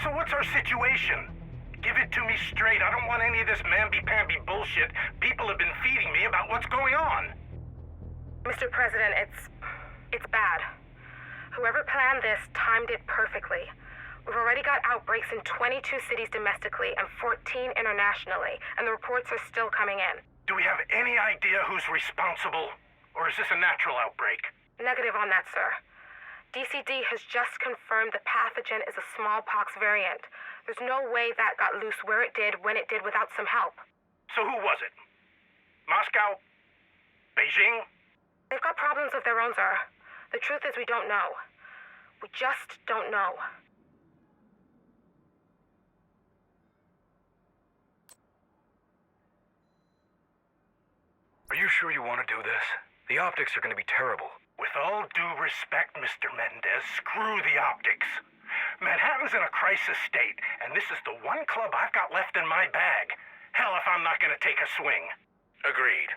So what's our situation? Give it to me straight. I don't want any of this mamby-pamby bullshit people have been feeding me about what's going on. Mr. President, it's bad. Whoever planned this timed it perfectly. We've already got outbreaks in 22 cities domestically and 14 internationally, and the reports are still coming in. Do we have any idea who's responsible? Or is this a natural outbreak? Negative on that, sir. DCD has just confirmed the pathogen is a smallpox variant. There's no way that got loose where it did, when it did, without some help. So who was it? Moscow? Beijing? They've got problems of their own, sir. The truth is we don't know. We just don't know. Are you sure you want to do this? The optics are going to be terrible. With all due respect, Mr. Mendez, screw the optics. Manhattan's in a crisis state, and this is the one club I've got left in my bag. Hell if I'm not going to take a swing. Agreed.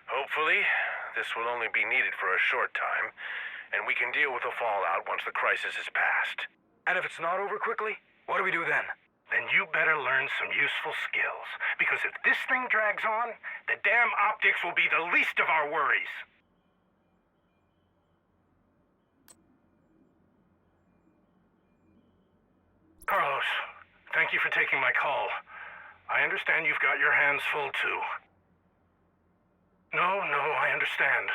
Hopefully, this will only be needed for a short time, and we can deal with the fallout once the crisis is past. And if it's not over quickly, what do we do then? Then you better learn some useful skills, because if this thing drags on, the damn optics will be the least of our worries. Carlos, thank you for taking my call. I understand you've got your hands full too. No, I understand.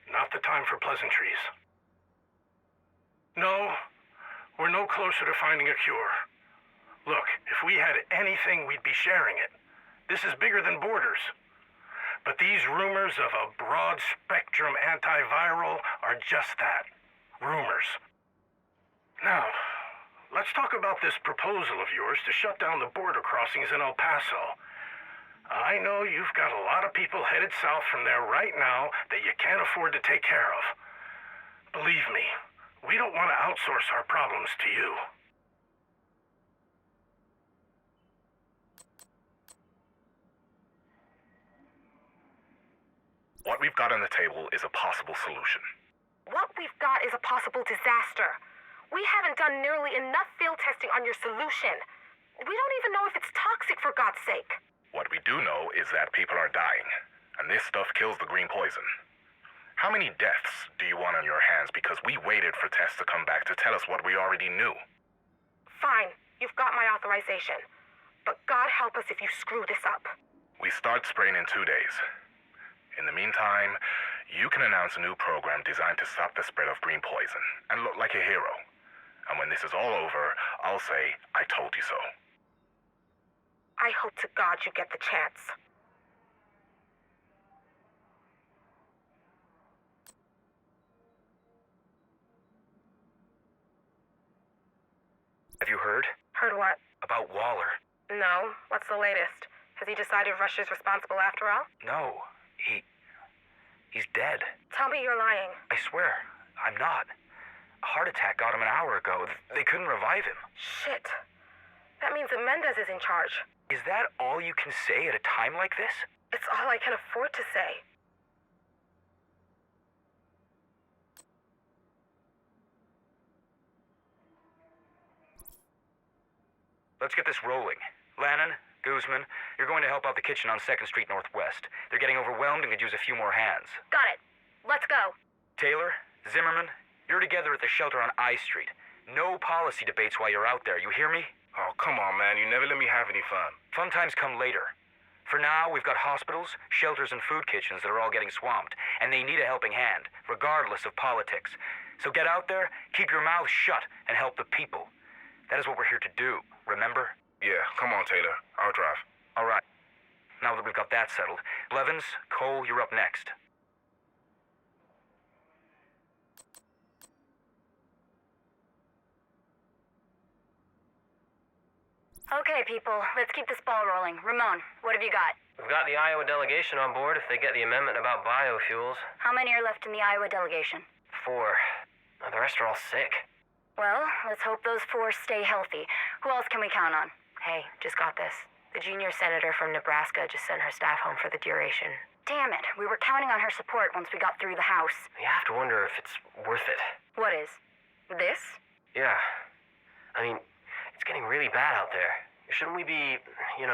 Not the time for pleasantries. No, we're no closer to finding a cure. Look, if we had anything, we'd be sharing it. This is bigger than borders. But these rumors of a broad-spectrum antiviral are just that. Rumors. Now, let's talk about this proposal of yours to shut down the border crossings in El Paso. I know you've got a lot of people headed south from there right now that you can't afford to take care of. Believe me, we don't want to outsource our problems to you. What we've got on the table is a possible solution. What we've got is a possible disaster. We haven't done nearly enough field testing on your solution. We don't even know if it's toxic, for God's sake. What we do know is that people are dying, and this stuff kills the green poison. How many deaths do you want on your hands because we waited for tests to come back to tell us what we already knew? Fine, you've got my authorization. But God help us if you screw this up. We start spraying in 2 days. In the meantime, you can announce a new program designed to stop the spread of green poison and look like a hero. And when this is all over, I'll say, I told you so. I hope to God you get the chance. Have you heard? Heard what? About Waller. No. What's the latest? Has he decided Russia's responsible after all? No, he's dead. Tell me you're lying. I swear, I'm not. A heart attack got him an hour ago. They couldn't revive him. Shit. That means that Mendez is in charge. Is that all you can say at a time like this? It's all I can afford to say. Let's get this rolling. Lannon, Guzman, you're going to help out the kitchen on 2nd Street Northwest. They're getting overwhelmed and could use a few more hands. Got it. Let's go. Taylor, Zimmerman, you're together at the shelter on I Street. No policy debates while you're out there, you hear me? Oh, come on, man. You never let me have any fun. Fun times come later. For now, we've got hospitals, shelters, and food kitchens that are all getting swamped, and they need a helping hand, regardless of politics. So get out there, keep your mouth shut, and help the people. That is what we're here to do, remember? Yeah, come on, Taylor. I'll drive. All right. Now that we've got that settled, Blevins, Cole, you're up next. Okay, people, let's keep this ball rolling. Ramon, what have you got? We've got the Iowa delegation on board if they get the amendment about biofuels. How many are left in the Iowa delegation? 4. Now, the rest are all sick. Well, let's hope those 4 stay healthy. Who else can we count on? Hey, just got this. The junior senator from Nebraska just sent her staff home for the duration. Damn it, we were counting on her support once we got through the House. You have to wonder if it's worth it. What is? This? Yeah. I mean, It's getting really bad out there. Shouldn't we be,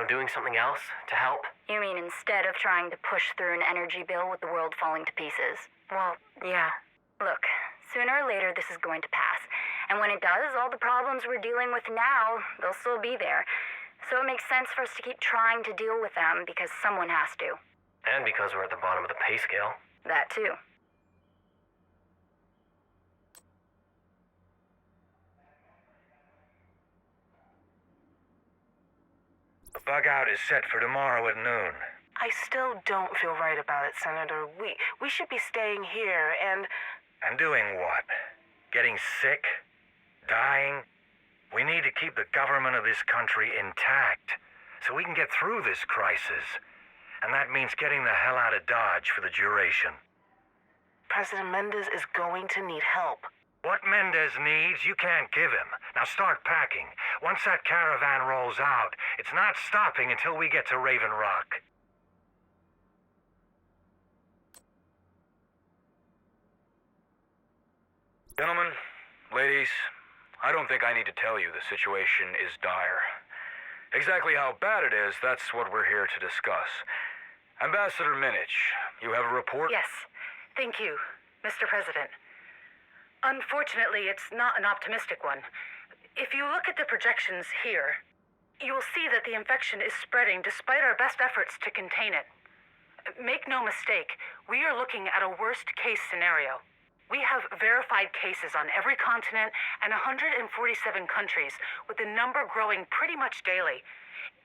doing something else to help? You mean instead of trying to push through an energy bill with the world falling to pieces? Well, yeah. Look, sooner or later this is going to pass. And when it does, all the problems we're dealing with now, they'll still be there. So it makes sense for us to keep trying to deal with them because someone has to. And because we're at the bottom of the pay scale. That too. The bug out is set for tomorrow at noon. I still don't feel right about it, Senator. We should be staying here and... And doing what? Getting sick? Dying? We need to keep the government of this country intact so we can get through this crisis. And that means getting the hell out of Dodge for the duration. President Mendez is going to need help. What Mendez needs, you can't give him. Now start packing. Once that caravan rolls out, it's not stopping until we get to Raven Rock. Gentlemen, ladies, I don't think I need to tell you the situation is dire. Exactly how bad it is, that's what we're here to discuss. Ambassador Minich, you have a report? Yes. Thank you, Mr. President. Unfortunately, it's not an optimistic one. If you look at the projections here, you will see that the infection is spreading despite our best efforts to contain it. Make no mistake, we are looking at a worst-case scenario. We have verified cases on every continent and 147 countries, with the number growing pretty much daily.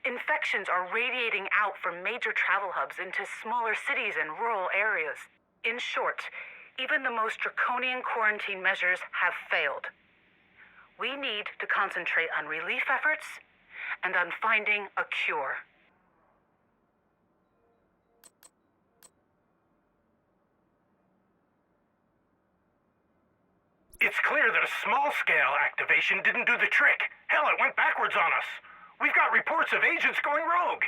Infections are radiating out from major travel hubs into smaller cities and rural areas. In short, even the most draconian quarantine measures have failed. We need to concentrate on relief efforts and on finding a cure. It's clear that a small-scale activation didn't do the trick. Hell, it went backwards on us. We've got reports of agents going rogue.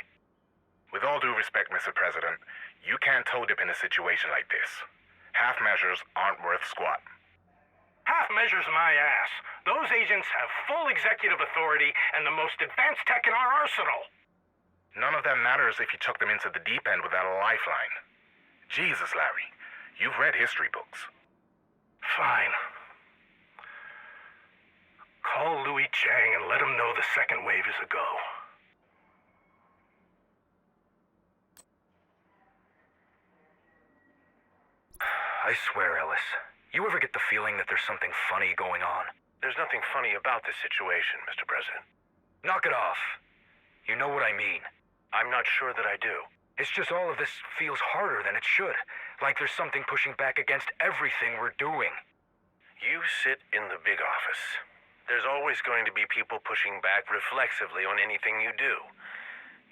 With all due respect, Mr. President, you can't toe-dip in a situation like this. Half measures aren't worth squat. Half measures my ass. Those agents have full executive authority and the most advanced tech in our arsenal. None of that matters if you took them into the deep end without a lifeline. Jesus, Larry, you've read history books. Fine. Call Louis Chang and let him know the second wave is a go. I swear, Ellis, you ever get the feeling that there's something funny going on? There's nothing funny about this situation, Mr. President. Knock it off. You know what I mean. I'm not sure that I do. It's just all of this feels harder than it should. Like there's something pushing back against everything we're doing. You sit in the big office. There's always going to be people pushing back reflexively on anything you do.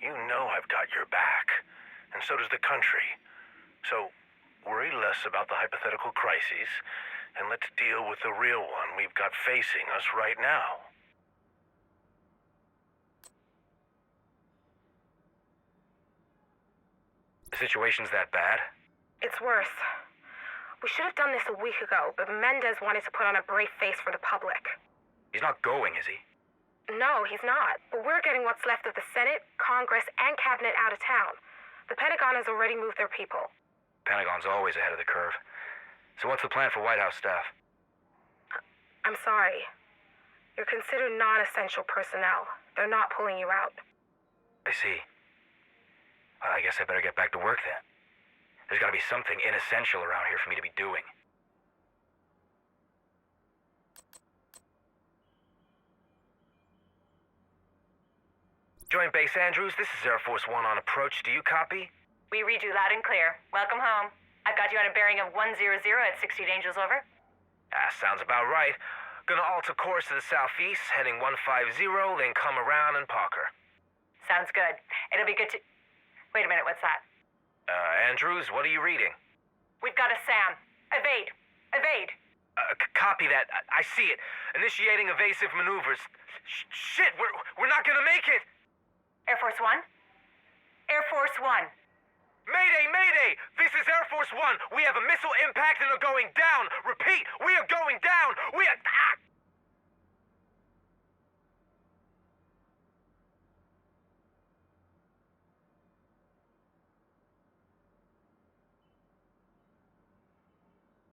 You know I've got your back, and so does the country. So worry less about the hypothetical crises, and let's deal with the real one we've got facing us right now. The situation's that bad? It's worse. We should have done this a week ago, but Mendez wanted to put on a brave face for the public. He's not going, is he? No, he's not. But we're getting what's left of the Senate, Congress, and Cabinet out of town. The Pentagon has already moved their people. Pentagon's always ahead of the curve. So what's the plan for White House staff? I'm sorry. You're considered non-essential personnel. They're not pulling you out. I see. Well, I guess I better get back to work then. There's gotta be something inessential around here for me to be doing. Joint Base Andrews, this is Air Force One on approach. Do you copy? We read you loud and clear. Welcome home. I've got you on a bearing of 100 at 16 Angels, over. Sounds about right. Gonna alter course to the southeast, heading 150, then come around and Parker. Sounds good. It'll be good to... Wait a minute, what's that? Andrews, what are you reading? We've got a SAM. Evade. Evade. Copy that. I see it. Initiating evasive maneuvers. Shit, we're not gonna make it! Air Force One? Air Force One. Mayday, mayday! This is Air Force One. We have a missile impact and are going down. Repeat, we